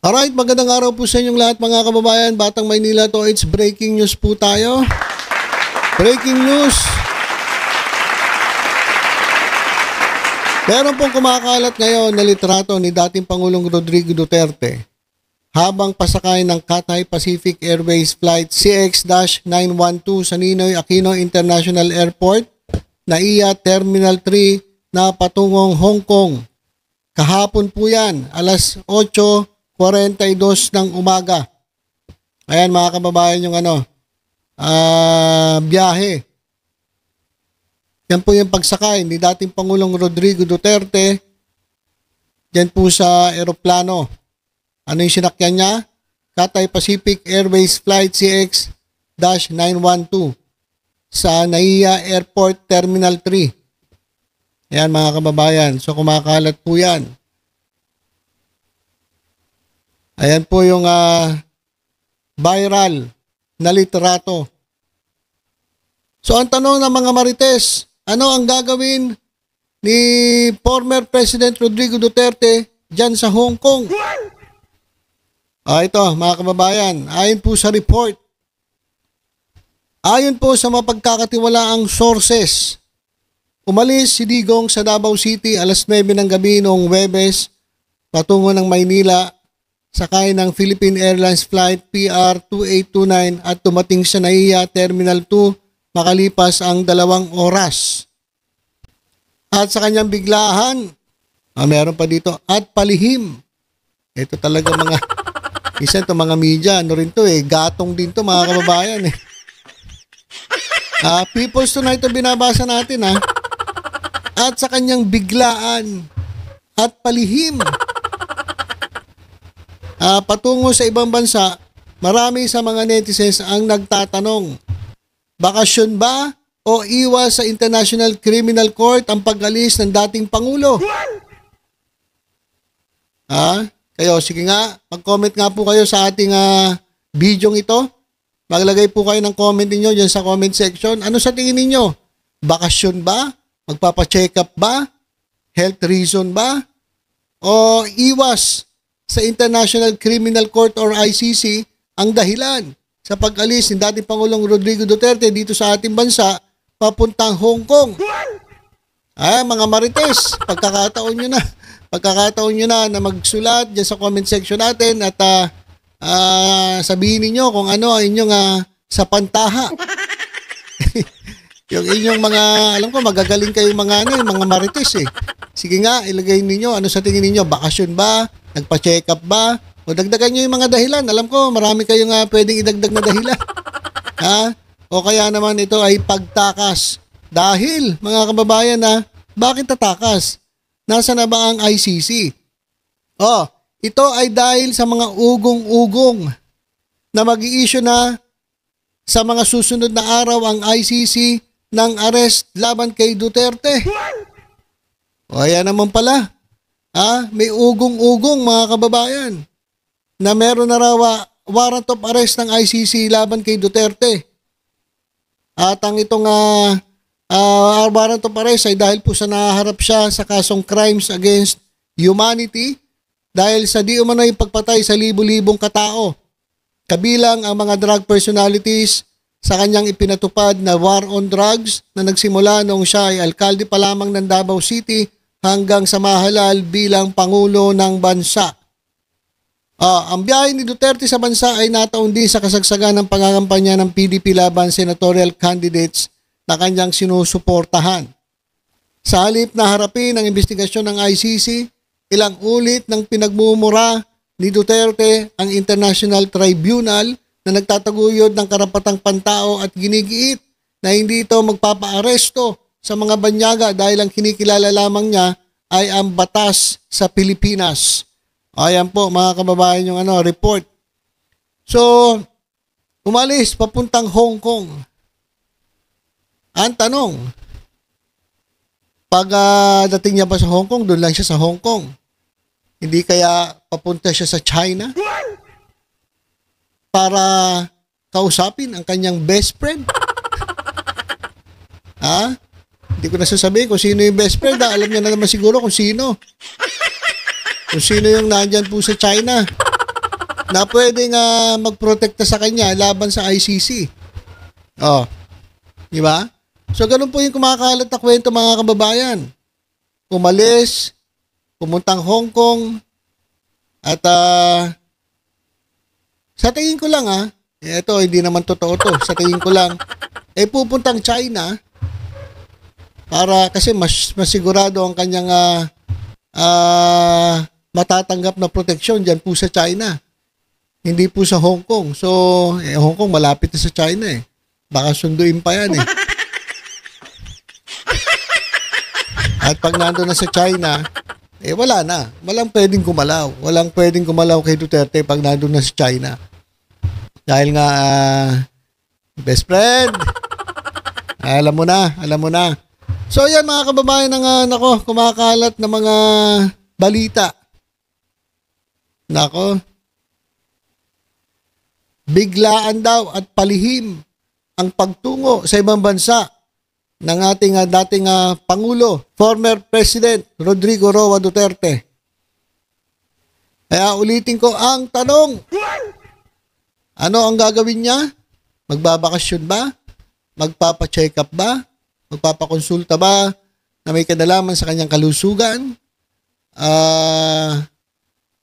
Alright, magandang araw po sa inyong lahat mga kababayan. Batang Maynila to, it's breaking news po tayo. Breaking news. Meron pong kumakalat ngayon na litrato ni dating Pangulong Rodrigo Duterte habang pasakay ng Cathay Pacific Airways Flight CX-912 sa Ninoy Aquino International Airport, NAIA Terminal 3 na patungong Hong Kong. Kahapon po yan, alas 8:42 ng umaga. Ayan mga kababayan yung biyahe. Yan po yung pagsakay ni dating Pangulong Rodrigo Duterte dyan po sa eroplano. Ano yung sinakyan niya? Cathay Pacific Airways Flight CX-912 sa NAIA Airport Terminal 3. Ayan mga kababayan. So kumakalat po yan. Ayan po yung viral na litrato. So ang tanong ng mga Marites, ano ang gagawin ni former President Rodrigo Duterte dyan sa Hong Kong? Ito mga kababayan, ayon po sa report, ayon po sa mapagkakatiwalaang sources, umalis si Digong sa Davao City alas 9 ng gabi noong Huwebes patungo ng Maynila, sakay ng Philippine Airlines Flight PR2829 at tumating sa NAIA Terminal 2 makalipas ang 2 oras. At sa kanyang biglahan, meron pa dito, at palihim. Ito talaga isa ito mga media, gatong din to mga kababayan People's Tonight ito binabasa natin At sa kanyang biglaan at palihim. Patungo sa ibang bansa, marami sa mga netizens ang nagtatanong, bakasyon ba o iwas sa International Criminal Court ang pag-alis ng dating Pangulo? Kayo, sige nga, mag-comment nga po kayo sa ating video ito. Maglagay po kayo ng comment niyo dyan sa comment section. Ano sa tingin niyo? Bakasyon ba? Magpapacheck up ba? Health reason ba? O iwas sa International Criminal Court or ICC ang dahilan sa pag-alis ni dating Pangulong Rodrigo Duterte dito sa ating bansa papuntang Hong Kong? Mga Marites, pagkakataon nyo na na magsulat dyan sa comment section natin at sabihin niyo kung ano ang inyong sapantaha. Yung inyong mga, alam ko magagaling kayong mga mga Marites Sige nga, ilagay niyo ano sa tingin niyo, bakasyon ba? Nagpa-check up ba? O dagdagan nyo yung mga dahilan. Alam ko, marami kayong pwedeng idagdag na dahilan. O kaya naman ito ay pagtakas. Dahil, mga kababayan bakit tatakas? Nasa na ba ang ICC? Ito ay dahil sa mga ugong-ugong na mag-i-issue na sa mga susunod na araw ang ICC ng arrest laban kay Duterte. Ayan naman pala. May ugong-ugong mga kababayan na meron na raw warrant of arrest ng ICC laban kay Duterte. At ang itong warrant of arrest ay dahil po sa naharap siya sa kasong crimes against humanity dahil sa di umano'y pagpatay sa libu-libong katao. Kabilang ang mga drug personalities sa kanyang ipinatupad na war on drugs na nagsimula noong siya ay alkalde pa lamang ng Davao City hanggang sa mahalal bilang Pangulo ng bansa. Ang biyahe ni Duterte sa bansa ay nataon din sa kasagsagan ng pangangampanya ng PDP laban senatorial candidates na kanyang sinusuportahan. Sa halip na harapin ang investigasyon ng ICC, ilang ulit ng pinagmumura ni Duterte ang International Tribunal na nagtataguyod ng karapatang pantao at ginigiit na hindi ito magpapaaresto sa mga banyaga dahil ang kinikilala lamang niya ay ang batas sa Pilipinas. Ayan po mga kababayan yung report. So, umalis papuntang Hong Kong. Ang tanong, pag dating niya ba sa Hong Kong, doon lang siya sa Hong Kong. Hindi kaya papunta siya sa China para kausapin ang kanyang best friend? Hindi ko na sasabihin kung sino yung best friend. Alam niya na naman siguro kung sino. Kung sino yung nandyan po sa China. na pwedeng magprotekta sa kanya laban sa ICC. Oh, di ba? So, ganun po yung kumakalat na kwento mga kababayan. Umalis, pumuntang Hong Kong, at sa tingin ko lang ito, hindi naman totoo to. Sa tingin ko lang, pupuntang China para kasi mas sigurado ang kanyang matatanggap na proteksyon dyan po sa China. Hindi po sa Hong Kong. So, Hong Kong malapit na sa China eh. Baka sunduin pa yan eh. At pag nandun na sa China, wala na. Walang pwedeng gumalaw. Walang pwedeng gumalaw kay Duterte pag nandun na sa China. Dahil nga, best friend, alam mo na. So, yan mga kababayan ng kumakalat na mga balita. Nako, biglaan daw at palihim ang pagtungo sa ibang bansa ng ating dating Pangulo, former President Rodrigo Roa Duterte. Kaya ulitin ko ang tanong, ano ang gagawin niya? Magbabakasyon ba? Magpapacheck up ba? Magpapakonsulta ba na may kadalaman sa kanyang kalusugan?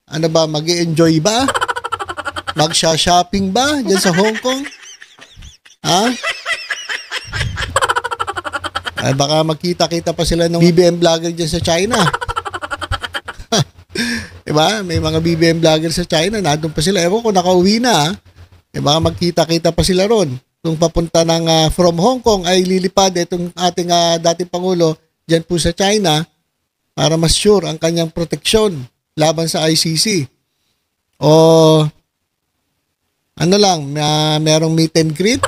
Ano ba, mag-i-enjoy ba? Magsha-shopping ba dyan sa Hong Kong? Baka magkita-kita pa sila ng BBM vlogger dyan sa China. Diba? May mga BBM vlogger sa China, nandun pa sila. Ewan ko, nakauwi na. Baka magkita-kita pa sila ron. Kung papunta ng from Hong Kong ay lilipad itong ating dating Pangulo dyan po sa China para mas sure ang kanyang proteksyon laban sa ICC. O ano lang, merong meet and greet?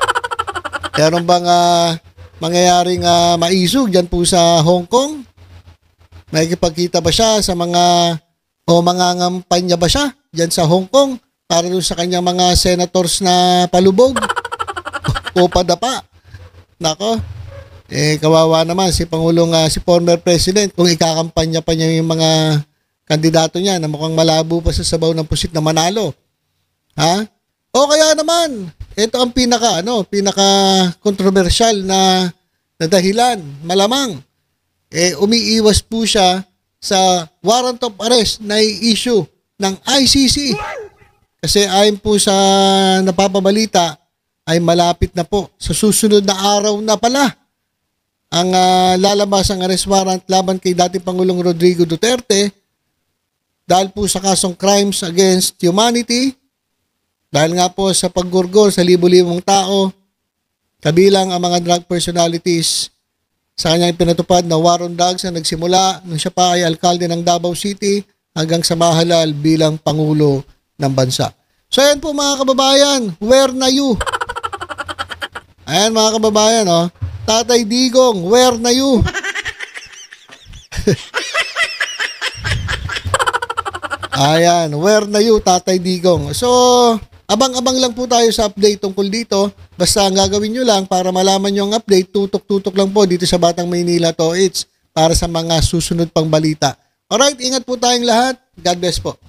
Meron bang mangyayaring maisog dyan po sa Hong Kong? May kipagkita ba siya sa mangangampanya ba siya dyan sa Hong Kong para doon sa kanyang mga senators na palubog? O padapa? Nako, kawawa naman si Pangulong, si former President kung ikakampanya pa niya yung mga kandidato niya na mukhang malabo pa sa sabaw ng pusit na manalo. O kaya naman, ito ang pinaka kontrobersyal na dahilan, malamang. Umiiwas po siya sa warrant of arrest na i-issue ng ICC. Kasi ayon po sa napapabalita, ay malapit na po. Sa susunod na araw na pala ang lalabas ang arrest warrant laban kay dating Pangulong Rodrigo Duterte dahil po sa kasong crimes against humanity, dahil nga po sa paggurgol sa libu-libong tao, kabilang ang mga drug personalities sa kanyang pinatupad na war on drugs na nagsimula nung siya pa ay alkalde ng Davao City hanggang sa mahalal bilang Pangulo ng bansa. So ayan po mga kababayan, where na you? Ayan mga kababayan, Tatay Digong, where na you? Ayan, where na you, Tatay Digong? So, abang-abang lang po tayo sa update tungkol dito. Basta ang gagawin nyo lang para malaman nyo ang update, tutok-tutok lang po dito sa Batang Maynila Toits para sa mga susunod pang balita. Alright, ingat po tayong lahat. God bless po.